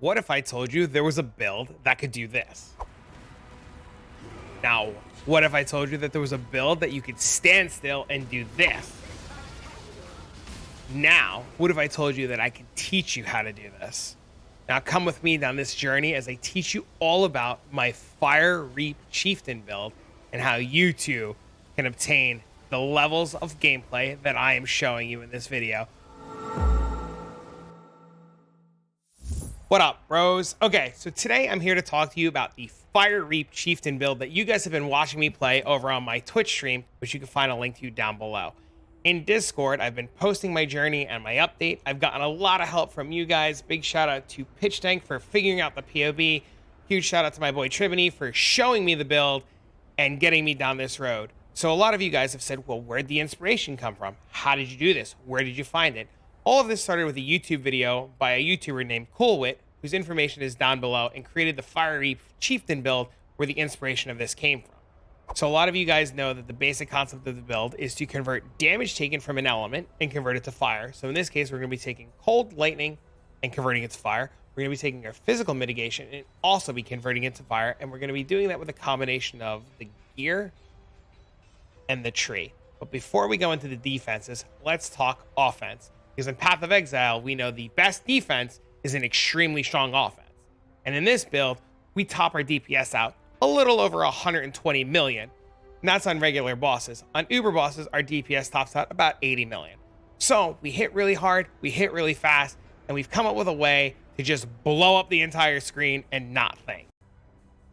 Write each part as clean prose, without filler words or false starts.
What if I told you there was a build that could do this? Now, what if I told you that there was a build that you could stand still and do this? Now, what if I told you that I could teach you how to do this? Now, come with me down this journey as I teach you all about my Fire Reap Chieftain build and how you too can obtain the levels of gameplay that I am showing you in this video. What up, bros? Okay, so today I'm here to talk to you about the Fire Reap Chieftain build that you guys have been watching me play over on my Twitch stream, which you can find a link to down below. In Discord, I've been posting my journey and my update. I've gotten a lot of help from you guys. Big shout out to Pitchdank for figuring out the POE. Huge shout out to my boy Tribany for showing me the build and getting me down this road. So a lot of you guys have said, well, where'd the inspiration come from? How did you do this? Where did you find it? All of this started with a YouTube video by a YouTuber named Coolwhit, whose information is down below, and created the Fire Reap Chieftain build where the inspiration of this came from. So a lot of you guys know that the basic concept of the build is to convert damage taken from an element and convert it to fire. So in this case, we're going to be taking cold lightning and converting it to fire. We're going to be taking our physical mitigation and also be converting it to fire. And we're going to be doing that with a combination of the gear and the tree. But before we go into the defenses, let's talk offense. Because in Path of Exile, we know the best defense is an extremely strong offense. And in this build, we top our DPS out a little over 120 million. And that's on regular bosses. On Uber bosses, our DPS tops out about 80 million. So we hit really hard, we hit really fast, and we've come up with a way to just blow up the entire screen and not think.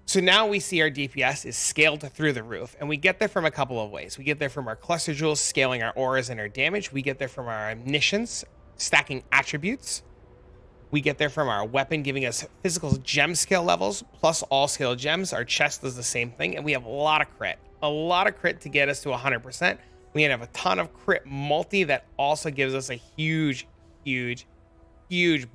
So now we see our DPS is scaled through the roof, and we get there from a couple of ways. We get there from our cluster jewels scaling our auras and our damage. We get there from our omniscience stacking attributes. We get there from our weapon giving us physical gem scale levels plus all scale gems. Our chest does the same thing, and we have a lot of crit to get us to 100%. We have a ton of crit multi that also gives us a huge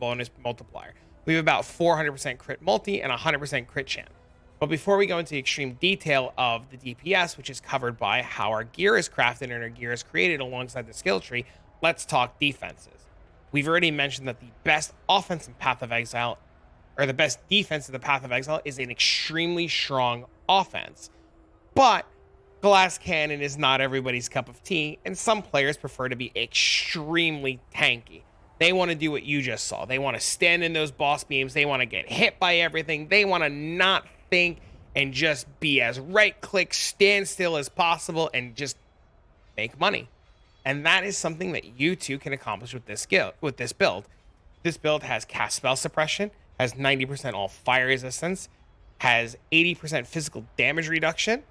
bonus multiplier. We have about 400% crit multi and 100% crit chance. But before we go into the extreme detail of the DPS, which is covered by how our gear is crafted and our gear is created alongside the skill tree, let's talk defenses. We've already mentioned that the best offense in Path of Exile, or the best defense in the Path of Exile, is an extremely strong offense. But glass cannon is not everybody's cup of tea, and some players prefer to be extremely tanky. They want to do what you just saw. They want to stand in those boss beams. They want to get hit by everything. They want to not think and just be as right-click, stand still as possible and just make money. And that is something that you too can accomplish with this build. This build has cast spell suppression, has 90% all fire resistance, has 80% physical damage reduction,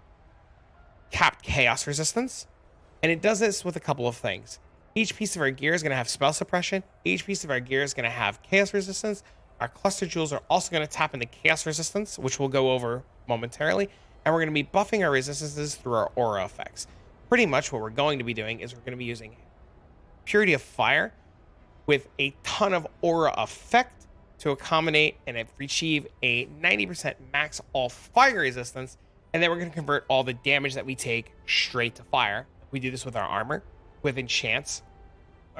capped chaos resistance, and it does this with a couple of things. Each piece of our gear is going to have spell suppression. Each piece of our gear is going to have chaos resistance. Our cluster jewels are also going to tap into chaos resistance, which we'll go over momentarily. And we're going to be buffing our resistances through our aura effects. Pretty much what we're going to be doing is we're going to be using Purity of Fire with a ton of aura effect to accommodate and achieve a 90% max all fire resistance. And then we're going to convert all the damage that we take straight to fire. We do this with our armor, with enchants.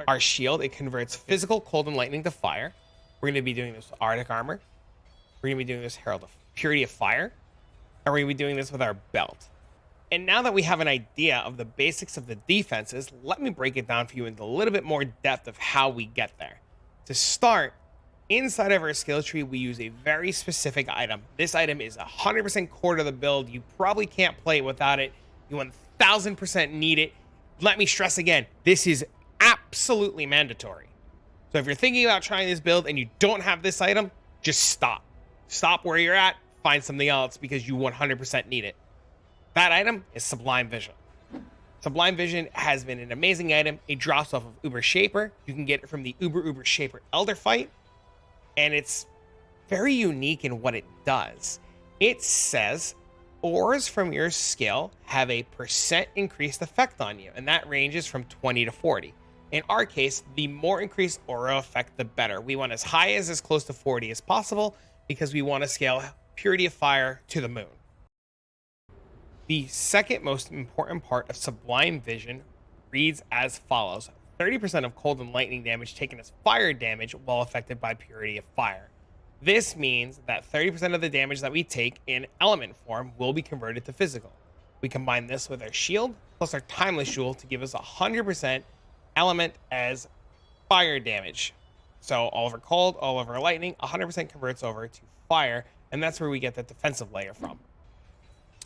Our shield, it converts physical cold and lightning to fire. We're going to be doing this with Arctic armor. We're going to be doing this Herald of Purity of Fire. And we're going to be doing this with our belt. And now that we have an idea of the basics of the defenses, let me break it down for you into a little bit more depth of how we get there. To start, inside of our skill tree, we use a very specific item. This item is 100% core to the build. You probably can't play it without it. You 1000% need it. Let me stress again, this is absolutely mandatory. So if you're thinking about trying this build and you don't have this item, just stop. Stop where you're at, find something else because you 100% need it. That item is Sublime Vision. Sublime Vision has been an amazing item. It drops off of Uber Shaper. You can get it from the Uber Shaper Elder fight. And it's very unique in what it does. It says, auras from your skill have a % increased effect on you. And that ranges from 20 to 40. In our case, the more increased aura effect, the better. We want as high as close to 40 as possible because we want to scale Purity of Fire to the moon. The second most important part of Sublime Vision reads as follows. 30% of cold and lightning damage taken as fire damage while affected by Purity of Fire. This means that 30% of the damage that we take in element form will be converted to physical. We combine this with our shield plus our timeless jewel to give us 100% element as fire damage. So all of our cold, all of our lightning, 100% converts over to fire, and that's where we get the defensive layer from.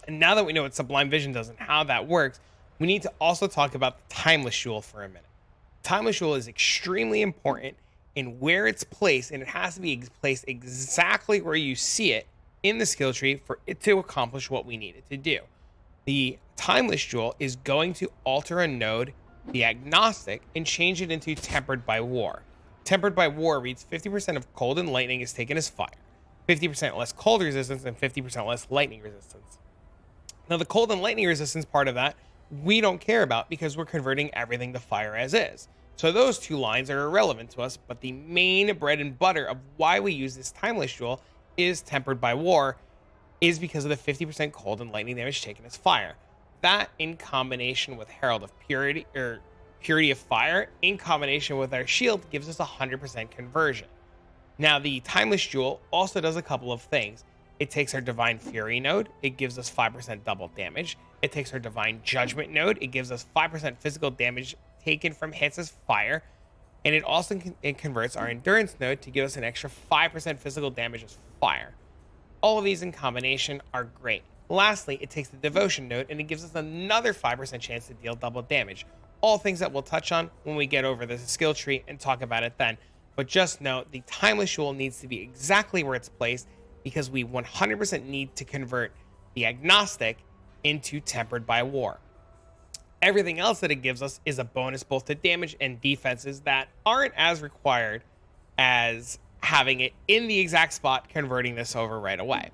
And now that we know what Sublime Vision does and how that works, we need to also talk about the timeless jewel for a minute. Timeless jewel is extremely important in where it's placed, and it has to be placed exactly where you see it in the skill tree for it to accomplish what we need it to do. The timeless jewel is going to alter a node, the agnostic, and change it into tempered by war. Tempered by war reads 50% of cold and lightning is taken as fire, 50% less cold resistance, and 50% less lightning resistance. Now, the cold and lightning resistance part of that, we don't care about because we're converting everything to fire as is. So those two lines are irrelevant to us, but the main bread and butter of why we use this timeless jewel is tempered by war is because of the 50% cold and lightning damage taken as fire. That in combination with Herald of Purity or Purity of Fire in combination with our shield gives us 100% conversion. Now, the timeless jewel also does a couple of things. It takes our Divine Fury node, it gives us 5% double damage. It takes our Divine Judgment node, it gives us 5% physical damage taken from hits as fire. And it also converts our Endurance node to give us an extra 5% physical damage as fire. All of these in combination are great. Lastly, it takes the Devotion node and it gives us another 5% chance to deal double damage. All things that we'll touch on when we get over the skill tree and talk about it then. But just note, the timeless jewel needs to be exactly where it's placed because we 100% need to convert the agnostic into tempered by war. Everything else that it gives us is a bonus both to damage and defenses that aren't as required as having it in the exact spot, converting this over right away.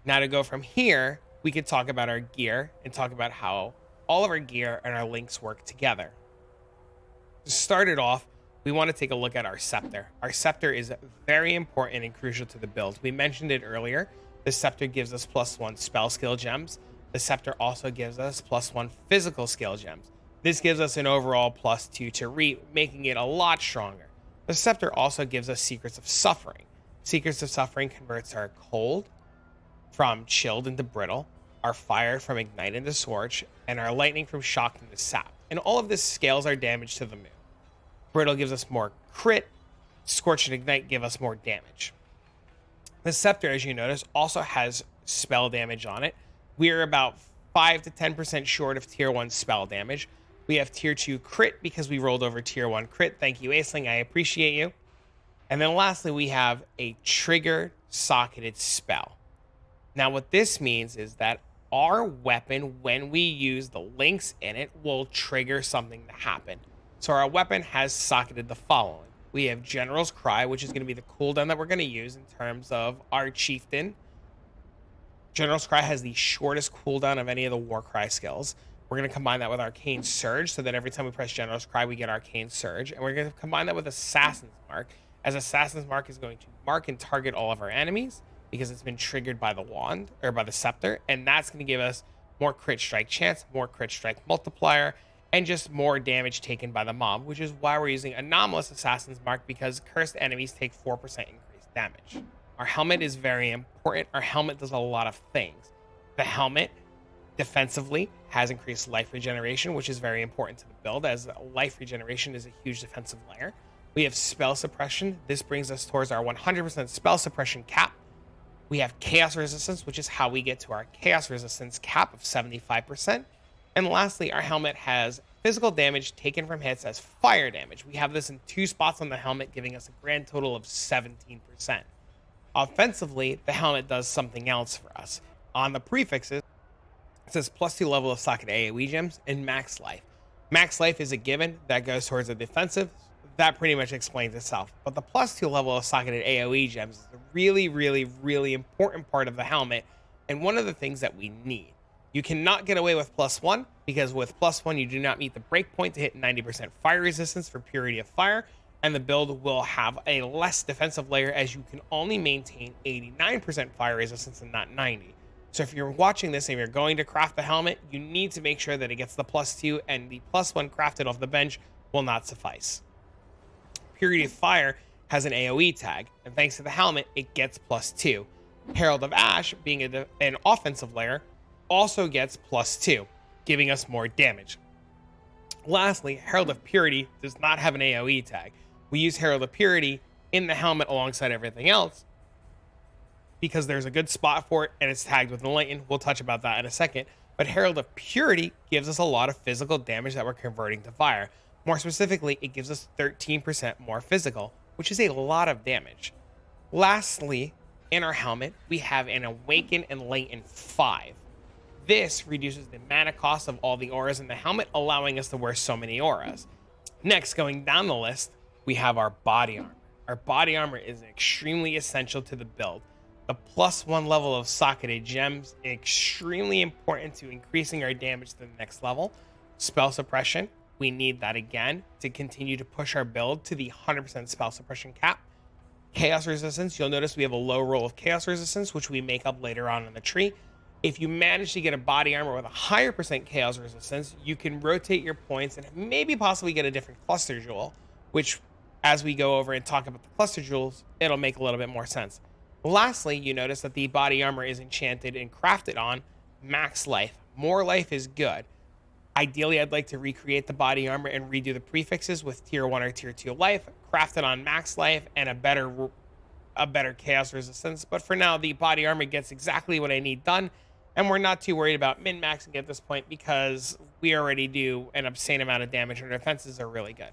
Now to go from here, we could talk about our gear and talk about how all of our gear and our links work together. To start it off, we want to take a look at our scepter. Our scepter is very important and crucial to the build. We mentioned it earlier. The scepter gives us +1 spell skill gems. The scepter also gives us +1 physical skill gems. This gives us an overall +2 to reap, making it a lot stronger. The scepter also gives us Secrets of Suffering. Secrets of Suffering converts our cold from chilled into brittle, our fire from ignite into scorch, and our lightning from shocked into sap. And all of this scales our damage to the moon. Brittle gives us more crit, scorch and ignite give us more damage. The scepter, as you notice, also has spell damage on it. We are about 5 to 10% short of tier 1 spell damage. We have tier 2 crit because we rolled over tier 1 crit. Thank you, Aisling. I appreciate you. And then lastly, we have a trigger socketed spell. Now, what this means is that our weapon, when we use the links in it, will trigger something to happen. So our weapon has socketed the following. We have General's Cry, which is going to be the cooldown that we're going to use in terms of our Chieftain. General's Cry has the shortest cooldown of any of the Warcry skills. We're going to combine that with Arcane Surge, so that every time we press General's Cry, we get Arcane Surge. And we're going to combine that with Assassin's Mark, as Assassin's Mark is going to mark and target all of our enemies, because it's been triggered by the wand, or by the scepter, and that's going to give us more crit strike chance, more crit strike multiplier, and just more damage taken by the mob, which is why we're using Anomalous Assassin's Mark, because cursed enemies take 4% increased damage. Our helmet is very important. Our helmet does a lot of things. The helmet, defensively, has increased life regeneration, which is very important to the build, as life regeneration is a huge defensive layer. We have spell suppression. This brings us towards our 100% spell suppression cap. We have chaos resistance, which is how we get to our chaos resistance cap of 75%. And lastly, our helmet has physical damage taken from hits as fire damage. We have this in 2 spots on the helmet, giving us a grand total of 17%. Offensively, the helmet does something else for us. On the prefixes, it says +2 level of socket AoE gems and max life. Max life is a given that goes towards the defensive. That pretty much explains itself. But the +2 level of socketed AoE gems is a really, really, really important part of the helmet, and one of the things that we need. You cannot get away with +1, because with +1 you do not meet the breakpoint to hit 90% fire resistance for Purity of Fire, and the build will have a less defensive layer, as you can only maintain 89% fire resistance and not 90. So if you're watching this and you're going to craft the helmet, you need to make sure that it gets the +2, and the +1 crafted off the bench will not suffice. Purity of Fire has an AoE tag, and thanks to the helmet, it gets +2. Herald of Ash, being an offensive layer, also gets +2, giving us more damage. Lastly, Herald of Purity does not have an AoE tag. We use Herald of Purity in the helmet alongside everything else because there's a good spot for it and it's tagged with Enlighten. We'll touch about that in a second. But Herald of Purity gives us a lot of physical damage that we're converting to fire. More specifically, it gives us 13% more physical, which is a lot of damage. Lastly, in our helmet, we have an Awaken Enlighten 5. This reduces the mana cost of all the auras in the helmet, allowing us to wear so many auras. Next, going down the list, we have our body armor. Our body armor is extremely essential to the build. The +1 level of socketed gems is extremely important to increasing our damage to the next level. Spell suppression, we need that again to continue to push our build to the 100% spell suppression cap. Chaos resistance, you'll notice we have a low roll of chaos resistance, which we make up later on in the tree. If you manage to get a body armor with a higher % chaos resistance, you can rotate your points and maybe possibly get a different cluster jewel, which as we go over and talk about the cluster jewels, it'll make a little bit more sense. Lastly, you notice that the body armor is enchanted and crafted on max life. More life is good. Ideally, I'd like to recreate the body armor and redo the prefixes with tier 1 or tier 2 life, crafted on max life and a better chaos resistance. But for now, the body armor gets exactly what I need done, and we're not too worried about min-maxing at this point because we already do an obscene amount of damage and our defenses are really good.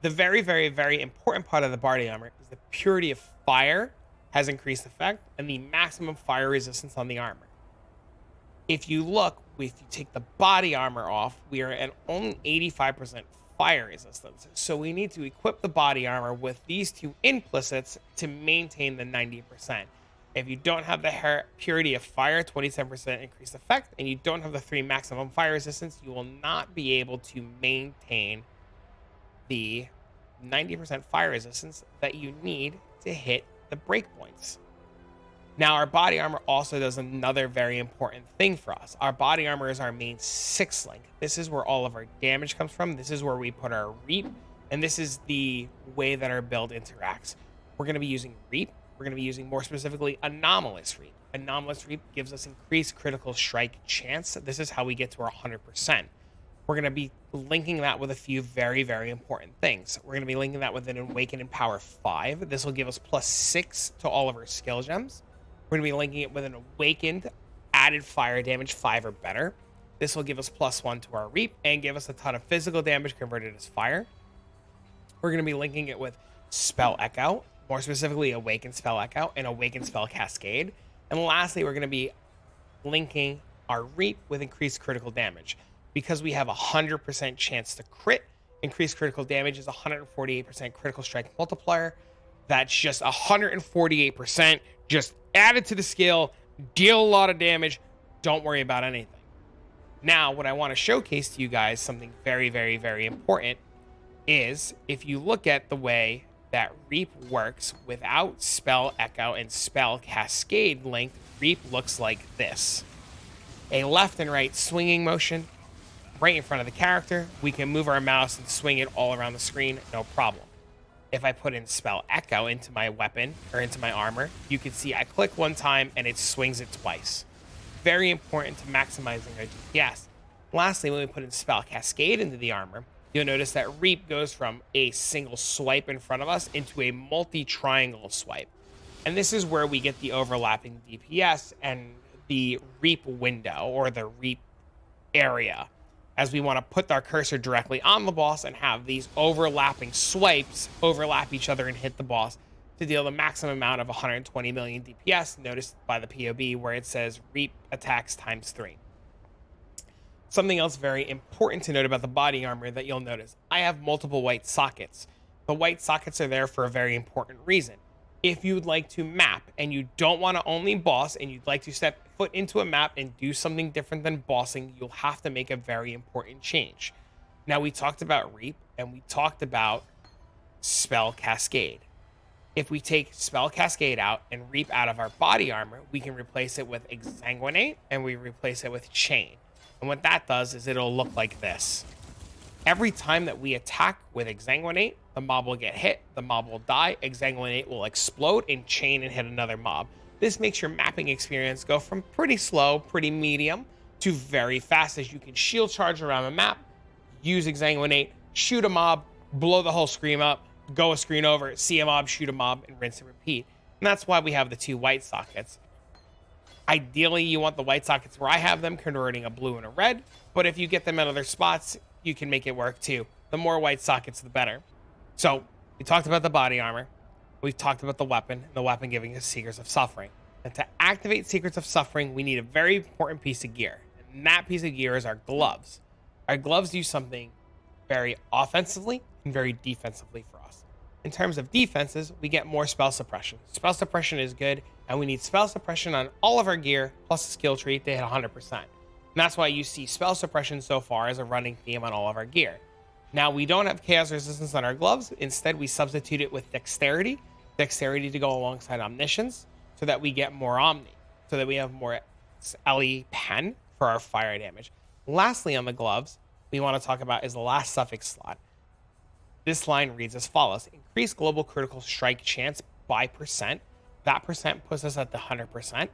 The very, very, very important part of the body armor is the purity of fire has increased effect and the maximum fire resistance on the armor. If you look, if you take the body armor off, we are at only 85% fire resistance. So we need to equip the body armor with these two implicits to maintain the 90%. If you don't have the purity of fire, 27% increased effect, and you don't have the 3 maximum fire resistance, you will not be able to maintain the 90% fire resistance that you need to hit the breakpoints. Now, our body armor also does another very important thing for us. Our body armor is our main 6 link. This is where all of our damage comes from. This is where we put our reap, and this is the way that our build interacts. We're going to be using reap. We're going to be using more specifically anomalous reap. Anomalous reap gives us increased critical strike chance. This is how we get to our 100%. We're going to be linking that with a few very, very important things. We're going to be linking that with an Awaken in Power 5. This will give us +6 to all of our skill gems. We're going to be linking it with an Awakened added fire damage 5 or better. This will give us +1 to our reap and give us a ton of physical damage converted as fire. We're going to be linking it with Spell Echo, more specifically Awakened Spell Echo and Awakened Spell Cascade. And lastly, we're going to be linking our reap with increased critical damage. Because we have a 100% chance to crit, increased critical damage is 148% critical strike multiplier. That's just 148%. Just add it to the skill, deal a lot of damage, don't worry about anything. Now, what I want to showcase to you guys, something very, very, very important, is if you look at the way that Reap works without Spell Echo and Spell Cascade linked, Reap looks like this. A left and right swinging motion right in front of the character. We can move our mouse and swing it all around the screen, no problem. If I put in Spell Echo into my weapon or into my armor, you can see I click one time and it swings it twice. Very important to maximizing our DPS. Lastly, when we put in Spell Cascade into the armor, you'll notice that Reap goes from a single swipe in front of us into a multi-triangle swipe. And this is where we get the overlapping DPS and the Reap window or the Reap area, as we want to put our cursor directly on the boss and have these overlapping swipes overlap each other and hit the boss to deal the maximum amount of 120 million DPS, noticed by the POB where it says Reap attacks ×3. Something else very important to note about the body armor that you'll notice, I have multiple white sockets. The white sockets are there for a very important reason. If you'd like to map and you don't want to only boss and you'd like to step foot into a map and do something different than bossing, you'll have to make a very important change. Now, we talked about Reap and we talked about Spell Cascade. If we take Spell Cascade out and Reap out of our body armor, we can replace it with Exsanguinate and we replace it with Chain. And what that does is it'll look like this. Every time that we attack with Exsanguinate, the mob will get hit, the mob will die, Exsanguinate will explode and chain and hit another mob. This makes your mapping experience go from pretty slow, pretty medium, to very fast, as you can shield charge around a map, use Exsanguinate, shoot a mob, blow the whole screen up, go a screen over, see a mob, shoot a mob, and rinse and repeat. And that's why we have the 2 white sockets. Ideally, you want the white sockets where I have them, converting a blue and a red, but if you get them at other spots, you can make it work too. The more white sockets, the better. So we talked about the body armor. We've talked about the weapon giving us Secrets of Suffering. And to activate Secrets of Suffering, we need a very important piece of gear. And that piece of gear is our gloves. Our gloves do something very offensively and very defensively for us. In terms of defenses, we get more spell suppression. Spell suppression is good, and we need spell suppression on all of our gear, plus a skill tree to hit 100%. And that's why you see spell suppression so far as a running theme on all of our gear. Now, we don't have chaos resistance on our gloves. Instead, we substitute it with dexterity to go alongside omniscience, so that we get more omni, so that we have more LE pen for our fire damage. Lastly, on the gloves, we want to talk about is the last suffix slot. This line reads as follows: increase global critical strike chance by %. That % puts us at the 100%.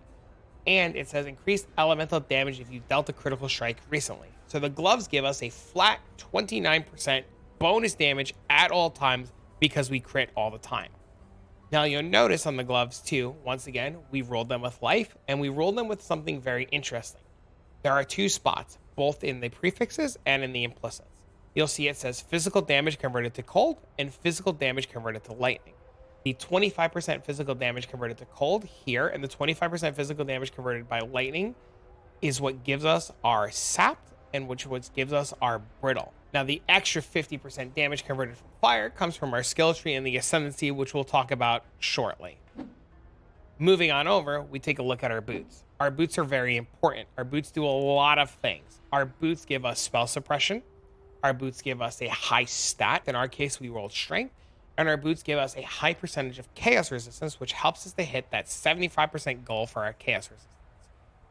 And it says increased elemental damage if you dealt a critical strike recently. So the gloves give us a flat 29% bonus damage at all times because we crit all the time. Now you'll notice on the gloves too, once again, we rolled them with life, and we rolled them with something very interesting. There are 2 spots, both in the prefixes and in the implicits. You'll see it says physical damage converted to cold and physical damage converted to lightning. The 25% physical damage converted to cold here and the 25% physical damage converted by lightning is what gives us our sapped, and which gives us our brittle. Now the extra 50% damage converted from fire comes from our skill tree and the Ascendancy, which we'll talk about shortly. Moving on over, we take a look at our boots. Our boots are very important. Our boots do a lot of things. Our boots give us spell suppression. Our boots give us a high stat. In our case, we rolled strength. And our boots give us a high percentage of chaos resistance, which helps us to hit that 75% goal for our chaos resistance.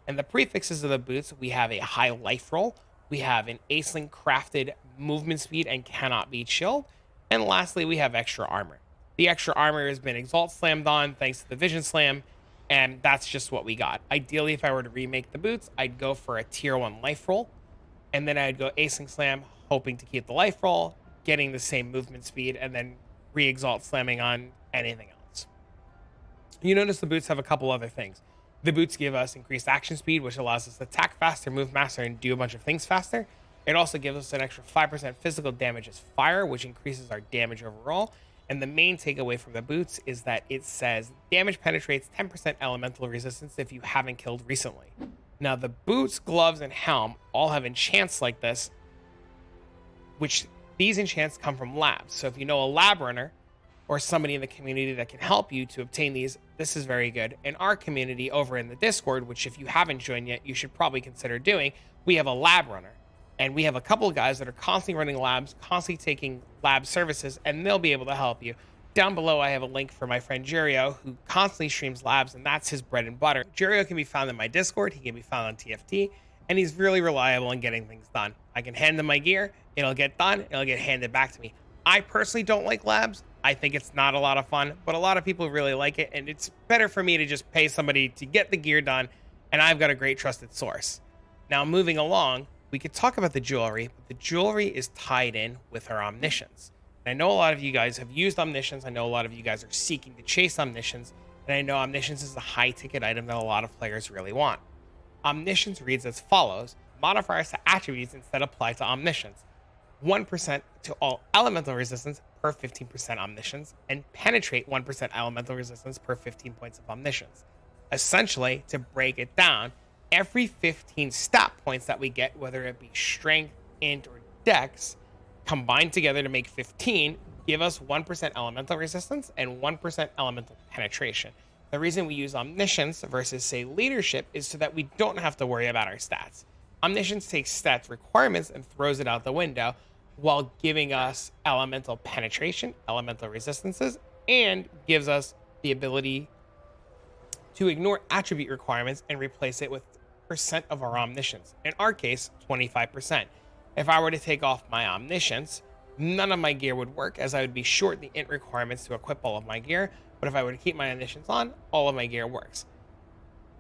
And the prefixes of the boots, we have a high life roll. We have an Aisling crafted movement speed and cannot be chilled. And lastly, we have extra armor. The extra armor has been Exalt slammed on thanks to the Vision Slam, and that's just what we got. Ideally, if I were to remake the boots, I'd go for a tier 1 life roll, and then I'd go Aisling Slam, hoping to keep the life roll, getting the same movement speed, and then re-Exalt slamming on anything else. You notice the boots have a couple other things. The boots give us increased action speed, which allows us to attack faster, move faster, and do a bunch of things faster. It also gives us an extra 5% physical damage as fire, which increases our damage overall. And the main takeaway from the boots is that it says damage penetrates 10% elemental resistance if you haven't killed recently. Now the boots, gloves, and helm all have enchants like this, which these enchants come from labs. So if you know a lab runner or somebody in the community that can help you to obtain these, this is very good. In our community over in the Discord, which if you haven't joined yet, you should probably consider doing, we have a lab runner. And we have a couple of guys that are constantly running labs, constantly taking lab services, and they'll be able to help you. Down below, I have a link for my friend Juryo, who constantly streams labs, and that's his bread and butter. Juryo can be found in my Discord. He can be found on TFT, and he's really reliable in getting things done. I can hand him my gear. It'll get done. It'll get handed back to me. I personally don't like labs. I think it's not a lot of fun, but a lot of people really like it, and it's better for me to just pay somebody to get the gear done, and I've got a great trusted source. Now, moving along, we could talk about the jewelry, but the jewelry is tied in with our omniscience. And I know a lot of you guys have used omniscience. I know a lot of you guys are seeking to chase omniscience, and I know omniscience is a high ticket item that a lot of players really want. Omniscience reads as follows: modifiers to attributes instead apply to omniscience. 1% to all elemental resistance per 15% omniscience, and penetrate 1% elemental resistance per 15 points of omniscience. Essentially, to break it down, every 15 stat points that we get, whether it be strength, int, or dex, combined together to make 15, give us 1% elemental resistance and 1% elemental penetration. The reason we use omniscience versus, say, leadership is so that we don't have to worry about our stats. Omniscience takes stats requirements and throws it out the window, while giving us elemental penetration, elemental resistances, and gives us the ability to ignore attribute requirements and replace it with percent of our omniscience. In our case, 25%. If I were to take off my Omniscience, none of my gear would work, as I would be short the int requirements to equip all of my gear. But if I were to keep my Omniscience on, all of my gear works.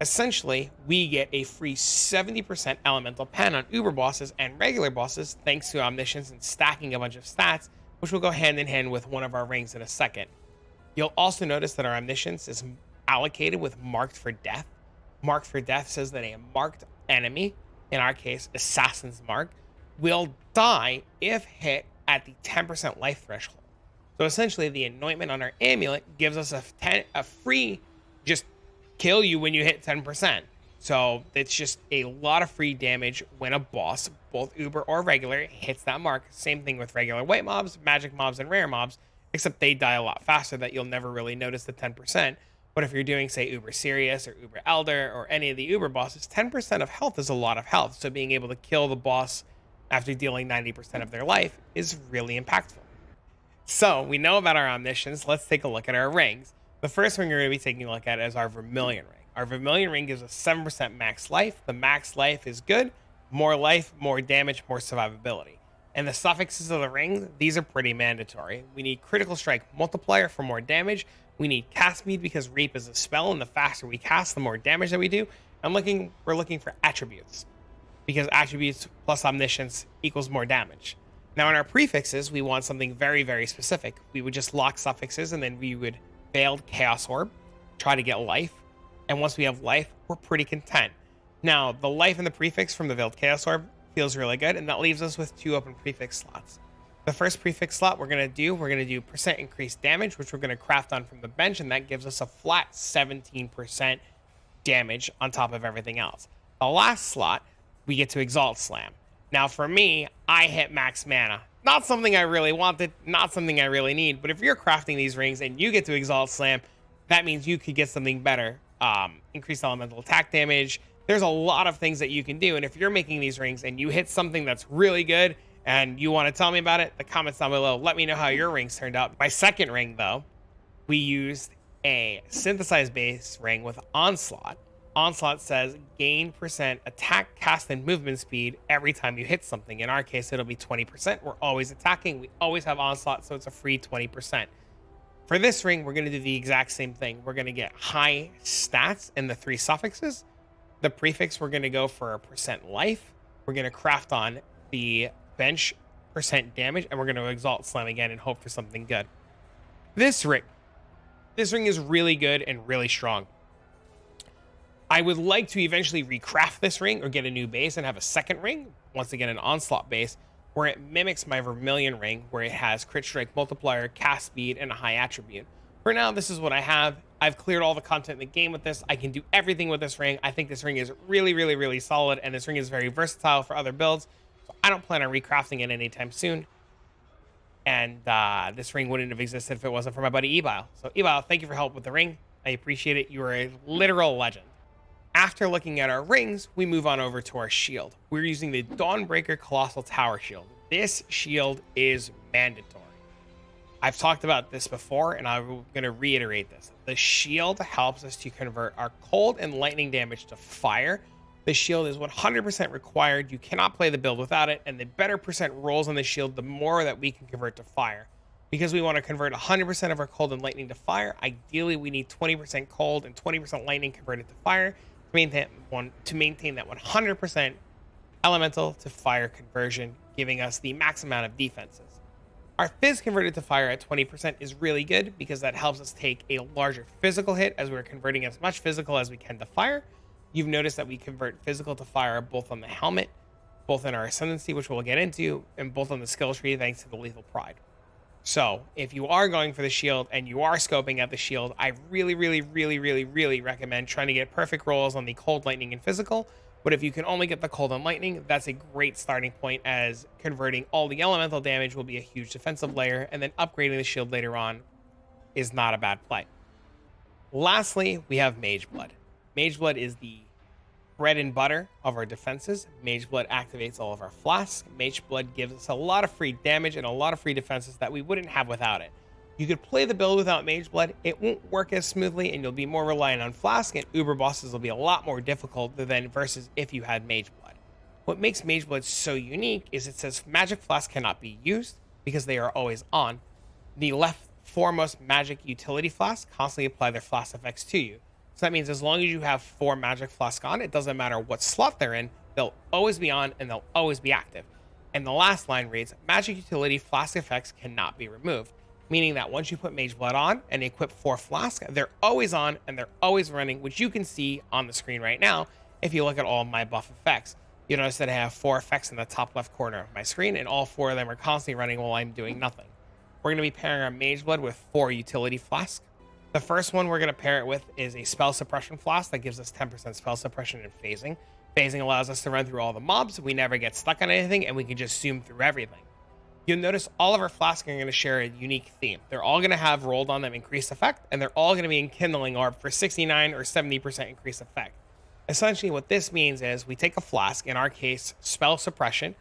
Essentially, we get a free 70% elemental pen on Uber bosses and regular bosses thanks to Omniscience and stacking a bunch of stats, which will go hand in hand with one of our rings in a second. You'll also notice that our Omniscience is allocated with Marked for Death. Marked for Death says that a marked enemy, in our case, Assassin's Mark, will die if hit at the 10% life threshold. So essentially, the anointment on our amulet gives us a free just kill you when you hit 10%. So it's just a lot of free damage when a boss, both Uber or regular, hits that mark. Same thing with regular white mobs, magic mobs, and rare mobs, except they die a lot faster that you'll never really notice the 10%. But if you're doing, say, Uber Serious or Uber Elder or any of the Uber bosses, 10% of health is a lot of health. So being able to kill the boss after dealing 90% of their life is really impactful. So we know about our Omniscience. Let's take a look at our rings. The first ring we're going to be taking a look at is our Vermilion ring. Our Vermilion ring gives us 7% max life. The max life is good. More life, more damage, more survivability. And the suffixes of the ring, these are pretty mandatory. We need Critical Strike Multiplier for more damage. We need Cast Speed because Reap is a spell, and the faster we cast, the more damage that we do. We're looking for attributes, because attributes plus Omniscience equals more damage. Now in our prefixes, we want something very, very specific. We would just lock suffixes, and then we would Veiled Chaos Orb, try to get life. And once we have life, we're pretty content. Now, the life in the prefix from the Veiled Chaos Orb feels really good, and that leaves us with 2 open prefix slots. The first prefix slot we're going to do percent increased damage, which we're going to craft on from the bench, and that gives us a flat 17% damage on top of everything else. The last slot, we get to Exalt Slam. Now, for me, I hit max mana. Not something I really wanted, not something I really need, but if you're crafting these rings and you get to Exalt Slam, that means you could get something better. Increased elemental attack damage. There's a lot of things that you can do, and if you're making these rings and you hit something that's really good and you want to tell me about it, the comments down below, let me know how your rings turned out. My second ring, though, we used a synthesized base ring with Onslaught. Onslaught says gain percent attack, cast, and movement speed every time you hit something. In our case, it'll be 20%. We're always attacking. We always have Onslaught, so it's a free 20%. For this ring, we're going to do the exact same thing. We're going to get high stats in the 3 suffixes. The prefix, we're going to go for a percent life. We're going to craft on the bench percent damage, and we're going to Exalt Slam again and hope for something good. This ring is really good and really strong. I would like to eventually recraft this ring or get a new base and have a second ring, once again an Onslaught base, where it mimics my Vermilion ring, where it has Crit Strike Multiplier, Cast Speed, and a high attribute. For now, this is what I have. I've cleared all the content in the game with this. I can do everything with this ring. I think this ring is really, really, really solid, and this ring is very versatile for other builds. So I don't plan on recrafting it anytime soon. And this ring wouldn't have existed if it wasn't for my buddy Ebile. So Ebile, thank you for help with the ring. I appreciate it. You are a literal legend. After looking at our rings, we move on over to our shield. We're using the Dawnbreaker Colossal Tower Shield. This shield is mandatory. I've talked about this before, and I'm going to reiterate this. The shield helps us to convert our cold and lightning damage to fire. The shield is 100% required. You cannot play the build without it, and the better percent rolls on the shield, the more that we can convert to fire. Because we want to convert 100% of our cold and lightning to fire, ideally we need 20% cold and 20% lightning converted to fire to maintain that 100% elemental to fire conversion, giving us the max amount of defenses. Our Fizz converted to fire at 20% is really good because that helps us take a larger physical hit as we're converting as much physical as we can to fire. You've noticed that we convert physical to fire both on the helmet, both in our Ascendancy, which we'll get into, and both on the skill tree thanks to the Lethal Pride. So if you are going for the shield and you are scoping at the shield, I really recommend trying to get perfect rolls on the cold, lightning, and physical. But if you can only get the cold and lightning, that's a great starting point, as converting all the elemental damage will be a huge defensive layer, and then upgrading the shield later on is not a bad play. Lastly, we have Mageblood. Mageblood is the bread and butter of our defenses. Mageblood activates all of our flasks. Mageblood gives us a lot of free damage and a lot of free defenses that we wouldn't have without it. You could play the build without Mageblood. It won't work as smoothly, and you'll be more reliant on Flask, and Uber bosses will be a lot more difficult than versus if you had Mageblood. What makes Mageblood so unique is it says magic flask cannot be used because they are always on. The left foremost magic utility flask constantly apply their flask effects to you. So that means as long as you have 4 magic flask on, it doesn't matter what slot they're in, they'll always be on and they'll always be active. And the last line reads, magic utility flask effects cannot be removed, meaning that once you put Mageblood on and equip 4 flask, they're always on and they're always running, which you can see on the screen right now if you look at all of my buff effects. You notice that I have 4 effects in the top left corner of my screen, and all 4 of them are constantly running while I'm doing nothing. We're going to be pairing our Mageblood with 4 utility flasks. The first one we're going to pair it with is a spell suppression flask that gives us 10% spell suppression and phasing. Phasing allows us to run through all the mobs, we never get stuck on anything, and we can just zoom through everything. You'll notice all of our flasks are going to share a unique theme. They're all going to have rolled on them increased effect, and they're all going to be enkindling orb for 69 or 70% increased effect. Essentially what this means is we take a flask, in our case spell suppression,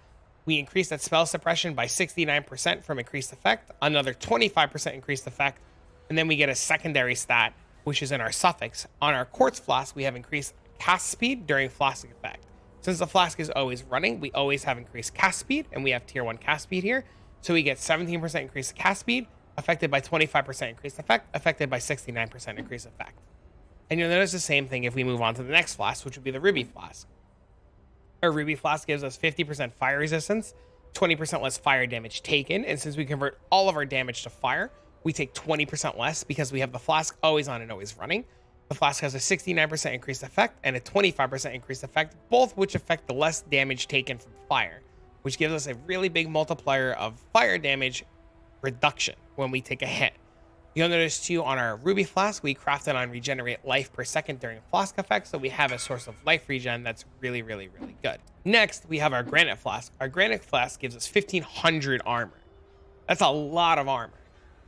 we increase that spell suppression by 69% from increased effect, another 25% increased effect, and then we get a secondary stat, which is in our suffix. On our quartz flask, we have increased cast speed during flask effect. Since the flask is always running, we always have increased cast speed, and we have tier 1 cast speed here. So we get 17% increased cast speed, affected by 25% increased effect, affected by 69% increased effect. And you'll notice the same thing if we move on to the next flask, which would be the Ruby flask. Our Ruby flask gives us 50% fire resistance, 20% less fire damage taken, and since we convert all of our damage to fire, we take 20% less because we have the flask always on and always running. The flask has a 69% increased effect and a 25% increased effect, both which affect the less damage taken from fire, which gives us a really big multiplier of fire damage reduction when we take a hit. You'll notice too on our Ruby flask, we crafted on regenerate life per second during flask effect, so we have a source of life regen that's really, really, really good. Next, we have our granite flask. Our granite flask gives us 1500 armor. That's a lot of armor,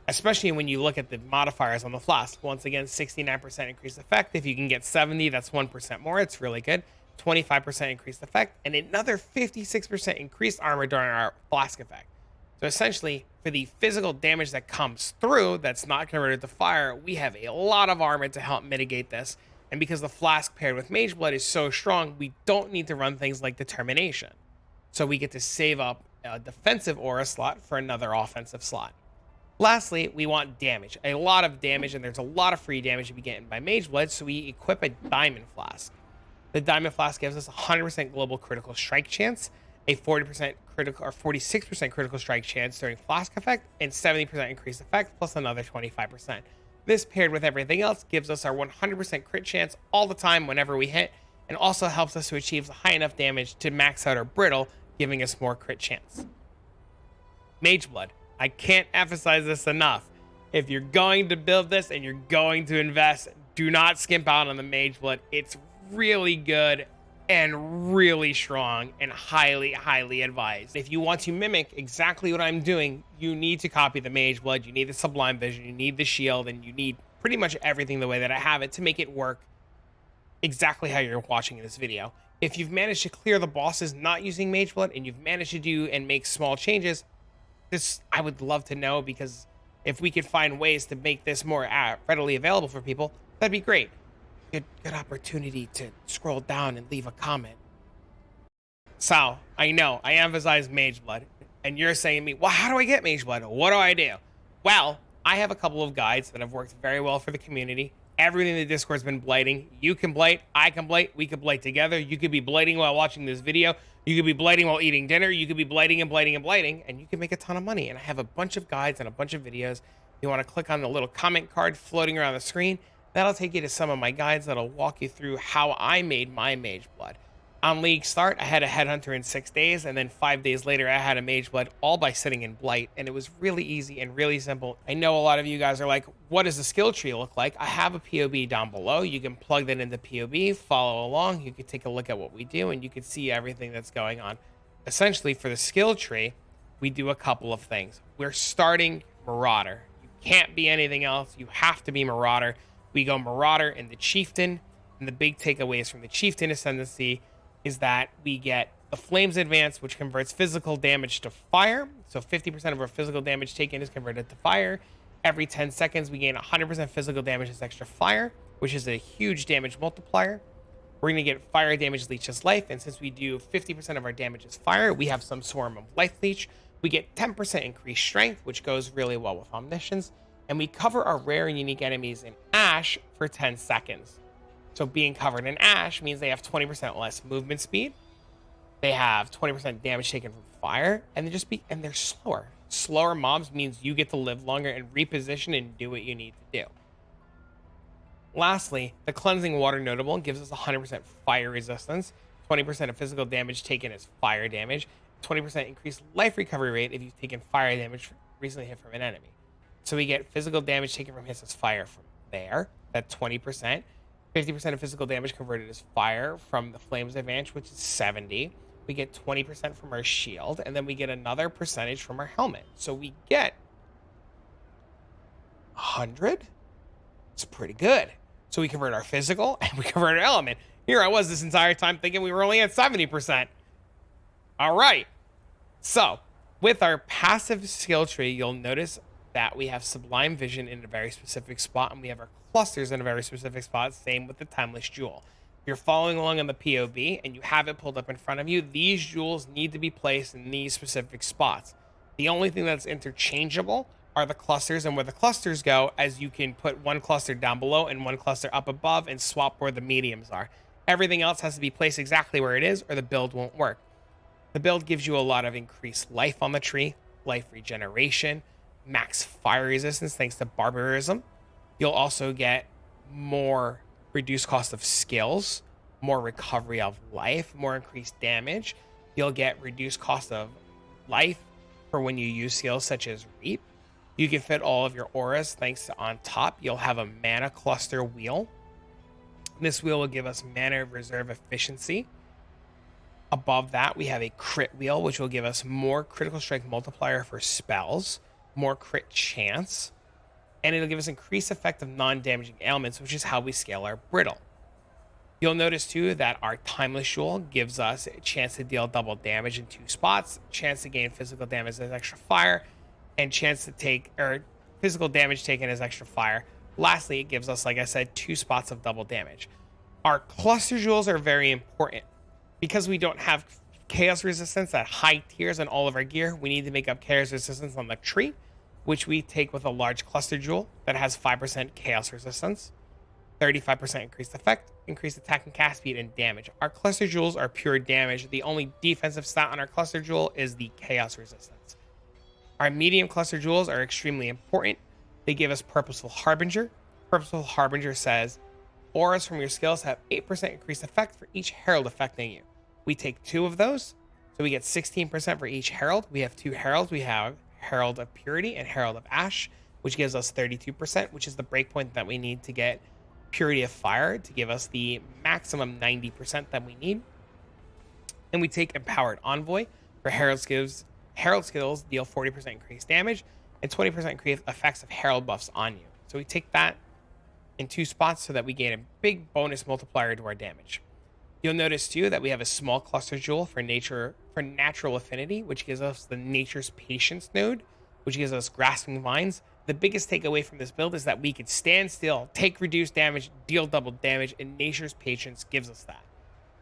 especially when you look at the modifiers on the flask. Once again, 69% increased effect. If you can get 70, that's 1% more. It's really good. 25% increased effect, and another 56% increased armor during our flask effect. So essentially, for the physical damage that comes through that's not converted to fire, we have a lot of armor to help mitigate this. And because the flask paired with Mageblood is so strong, we don't need to run things like Determination. So we get to save up a defensive aura slot for another offensive slot. Lastly, we want damage. A lot of damage, and there's a lot of free damage to be getting by Mageblood, so we equip a Diamond Flask. The Diamond Flask gives us 100% global critical strike chance, a 40% critical or 46% critical strike chance during flask effect, and 70% increased effect plus another 25%. This paired with everything else gives us our 100% crit chance all the time whenever we hit, and also helps us to achieve high enough damage to max out our brittle, giving us more crit chance. Mageblood. I can't emphasize this enough. If you're going to build this and you're going to invest, do not skimp out on the Mageblood. It's really good and really strong and highly, highly advised. If you want to mimic exactly what I'm doing, you need to copy the Mageblood, you need the Sublime Vision, you need the shield, and you need pretty much everything the way that I have it to make it work exactly how you're watching this video. If you've managed to clear the bosses not using Mageblood and you've managed to do and make small changes, this I would love to know, because if we could find ways to make this more readily available for people, that'd be great. Good opportunity to scroll down and leave a comment. So, I know, I emphasize Mageblood, and you're saying to me, well, how do I get Mageblood? What do I do? Well, I have a couple of guides that have worked very well for the community. Everything in the Discord's been blighting. You can blight, I can blight, we can blight together. You could be blighting while watching this video. You could be blighting while eating dinner. You could be blighting and blighting and blighting, and you can make a ton of money. And I have a bunch of guides and a bunch of videos. You want to click on the little comment card floating around the screen. That'll take you to some of my guides that'll walk you through how I made my Mageblood. On League Start, I had a Headhunter in 6 days, and then 5 days later, I had a Mageblood, all by sitting in Blight, and it was really easy and really simple. I know a lot of you guys are like, what does the skill tree look like? I have a POB down below. You can plug that into POB, follow along. You can take a look at what we do, and you can see everything that's going on. Essentially, for the skill tree, we do a couple of things. We're starting Marauder. You can't be anything else. You have to be Marauder. We go Marauder and the Chieftain, and the big takeaways from the Chieftain Ascendancy is that we get the Flames Advance, which converts physical damage to fire. So 50% of our physical damage taken is converted to fire. Every 10 seconds, we gain 100% physical damage as extra fire, which is a huge damage multiplier. we're going to get fire damage leeches life. And since we do 50% of our damage is fire, we have some swarm of life leech. We get 10% increased strength, which goes really well with Omniscience. And we cover our rare and unique enemies in ash for 10 seconds. So being covered in ash means they have 20% less movement speed. They have 20% damage taken from fire, and they're slower. Slower mobs means you get to live longer and reposition and do what you need to do. Lastly, the cleansing water notable gives us 100% fire resistance, 20% of physical damage taken as fire damage, 20% increased life recovery rate if you've taken fire damage recently hit from an enemy. So we get physical damage taken from hits as fire from there, that's 20%. 50% of physical damage converted as fire from the Flames Advantage, which is 70. We get 20% from our shield, and then we get another percentage from our helmet. So we get 100. It's pretty good. So we convert our physical and we convert our element. Here I was this entire time thinking we were only at 70%. All right. So with our passive skill tree, you'll notice that we have Sublime Vision in a very specific spot, and we have our clusters in a very specific spot. Same with the Timeless Jewel. If you're following along on the POB and you have it pulled up in front of you, these jewels need to be placed in these specific spots. The only thing that's interchangeable are the clusters, and where the clusters go, as you can put one cluster down below and one cluster up above and swap where the mediums are. Everything else has to be placed exactly where it is, or the build won't work. The build gives you a lot of increased life on the tree, life regeneration, max fire resistance thanks to barbarism. You'll also get more reduced cost of skills, more recovery of life, more increased damage. You'll get reduced cost of life for when you use skills such as Reap. You can fit all of your auras thanks to on top. You'll have a mana cluster wheel. This wheel will give us mana reserve efficiency. Above that, we have a crit wheel, which will give us more critical strength multiplier for spells, more crit chance, and it'll give us increased effect of non-damaging ailments, which is how we scale our brittle. You'll notice too that our Timeless Jewel gives us a chance to deal double damage in 2 spots, chance to gain physical damage as extra fire, and chance to take physical damage taken as extra fire. Lastly, it gives us, like I said, 2 spots of double damage. Our cluster jewels are very important. Because we don't have chaos resistance at high tiers on all of our gear, we need to make up chaos resistance on the tree, which we take with a large cluster jewel that has 5% chaos resistance, 35% increased effect, increased attack and cast speed, and damage. Our cluster jewels are pure damage. The only defensive stat on our cluster jewel is the chaos resistance. Our medium cluster jewels are extremely important. They give us Purposeful Harbinger. Purposeful Harbinger says, auras from your skills have 8% increased effect for each herald affecting you. We take 2 of those, so we get 16% for each herald. We have 2 heralds. We have Herald of Purity and Herald of Ash, which gives us 32%, which is the breakpoint that we need to get Purity of Fire to give us the maximum 90% that we need. And we take Empowered Envoy for Herald skills. Herald skills deal 40% increased damage and 20% increased effects of Herald buffs on you. So we take that in 2 spots so that we gain a big bonus multiplier to our damage. You'll notice too that we have a small cluster jewel for natural affinity, which gives us the Nature's Patience node, which gives us Grasping Vines. The biggest takeaway from this build is that we can stand still, take reduced damage, deal double damage, and Nature's Patience gives us that.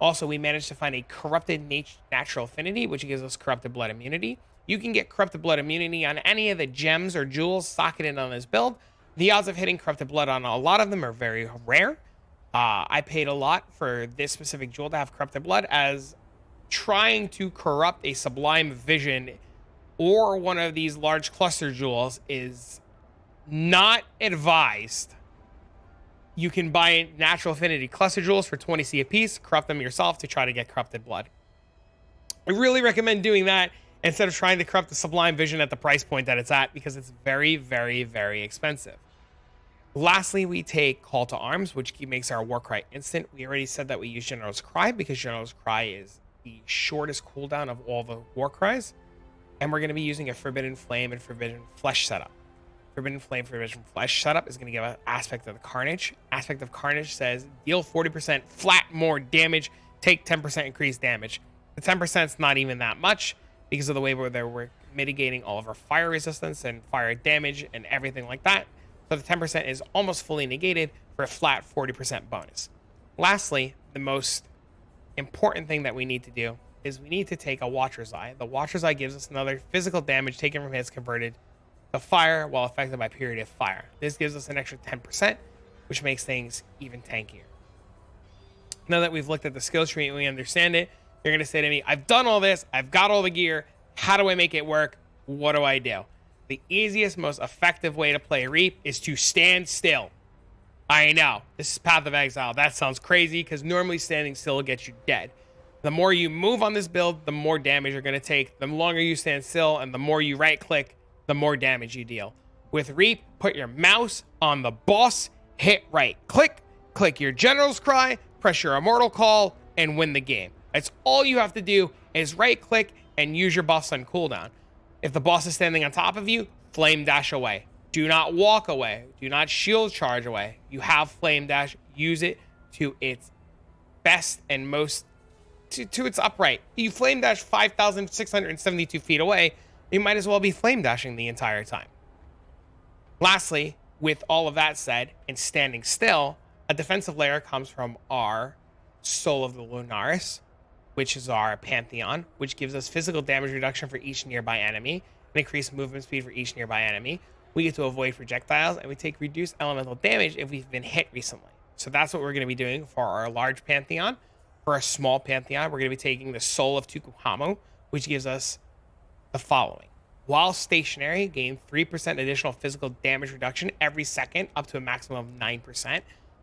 Also, we managed to find a Corrupted Natural Affinity, which gives us Corrupted Blood immunity. You can get Corrupted Blood immunity on any of the gems or jewels socketed on this build. The odds of hitting Corrupted Blood on a lot of them are very rare. I paid a lot for this specific jewel to have Corrupted Blood, as trying to corrupt a Sublime Vision or one of these large cluster jewels is not advised. You can buy natural affinity cluster jewels for 20C a piece, corrupt them yourself to try to get Corrupted Blood. I really recommend doing that instead of trying to corrupt the Sublime Vision at the price point that it's at, because it's very, very, very expensive. Lastly, we take Call to Arms, which makes our Warcry instant. We already said that we use General's Cry because General's Cry is the shortest cooldown of all the Warcries. And we're going to be using a Forbidden Flame and Forbidden Flesh setup. Forbidden Flame, Forbidden Flesh setup is going to give an Aspect of the Carnage. Aspect of Carnage says deal 40% flat more damage, take 10% increased damage. The 10% is not even that much because of the way where we're mitigating all of our fire resistance and fire damage and everything like that. So the 10% is almost fully negated for a flat 40% bonus. Lastly, the most important thing that we need to do is we need to take a Watcher's Eye. The Watcher's Eye gives us another physical damage taken from hits converted to fire while affected by period of fire. This gives us an extra 10%, which makes things even tankier. Now that we've looked at the skill tree and we understand it, you're going to say to me, I've done all this, I've got all the gear, how do I make it work? What do I do? The easiest, most effective way to play Reap is to stand still. I know, this is Path of Exile. That sounds crazy because normally standing still will get you dead. The more you move on this build, the more damage you're going to take. The longer you stand still and the more you right click, the more damage you deal. With Reap, put your mouse on the boss, hit right click, click your General's Cry, press your Immortal Call, and win the game. That's all you have to do is right click and use your buffs on cooldown. If the boss is standing on top of you, flame dash away. Do not walk away. Do not shield charge away. You have flame dash. Use it to its best and most, to its upright. You flame dash 5,672 feet away, you might as well be flame dashing the entire time. Lastly, with all of that said and standing still, a defensive layer comes from our Soul of the Lunaris, which is our Pantheon, which gives us physical damage reduction for each nearby enemy and increased movement speed for each nearby enemy. We get to avoid projectiles, and we take reduced elemental damage if we've been hit recently. So that's what we're going to be doing for our large Pantheon. For a small Pantheon, we're going to be taking the Soul of Tukuhamu, which gives us the following. While stationary, gain 3% additional physical damage reduction every second, up to a maximum of 9%.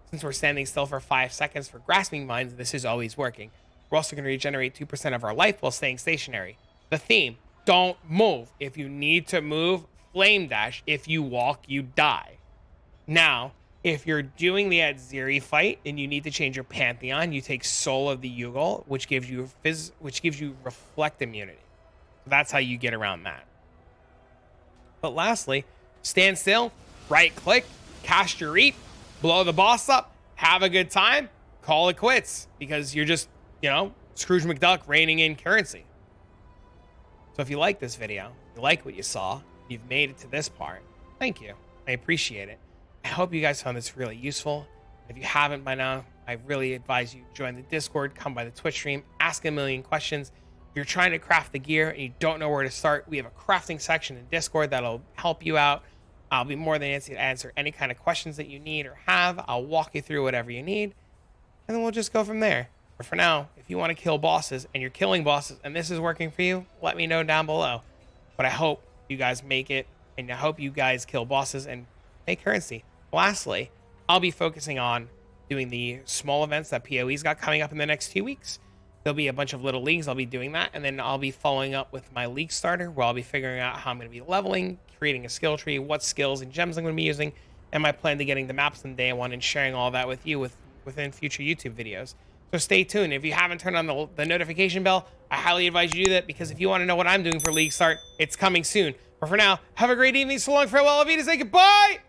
Since we're standing still for 5 seconds for Grasping Vines, this is always working. We're also going to regenerate 2% of our life while staying stationary. The theme, don't move. If you need to move, flame dash. If you walk, you die. Now, if you're doing the Adziri fight and you need to change your Pantheon, you take Soul of the Yugal, which gives you reflect immunity. So that's how you get around that. But lastly, stand still, right click, cast your Reap, blow the boss up, have a good time, call it quits, because you're just, Scrooge McDuck reining in currency. So if you like this video, you like what you saw, you've made it to this part, thank you. I appreciate it. I hope you guys found this really useful. If you haven't by now, I really advise you join the Discord, come by the Twitch stream, ask a million questions. If you're trying to craft the gear and you don't know where to start, we have a crafting section in Discord that'll help you out. I'll be more than happy to answer any kind of questions that you need or have. I'll walk you through whatever you need, and then we'll just go from there. But for now, if you want to kill bosses and you're killing bosses and this is working for you, let me know down below. But I hope you guys make it, and I hope you guys kill bosses and make currency. Lastly, I'll be focusing on doing the small events that POE's got coming up in the next 2 weeks. There'll be a bunch of little leagues. I'll be doing that. And then I'll be following up with my league starter, where I'll be figuring out how I'm going to be leveling, creating a skill tree, what skills and gems I'm going to be using, and my plan to getting the maps in day one and sharing all that with you within future YouTube videos. So stay tuned. If you haven't turned on the notification bell, I highly advise you do that, because if you want to know what I'm doing for League Start, it's coming soon. But for now, have a great evening. So long, farewell, Avita, say goodbye.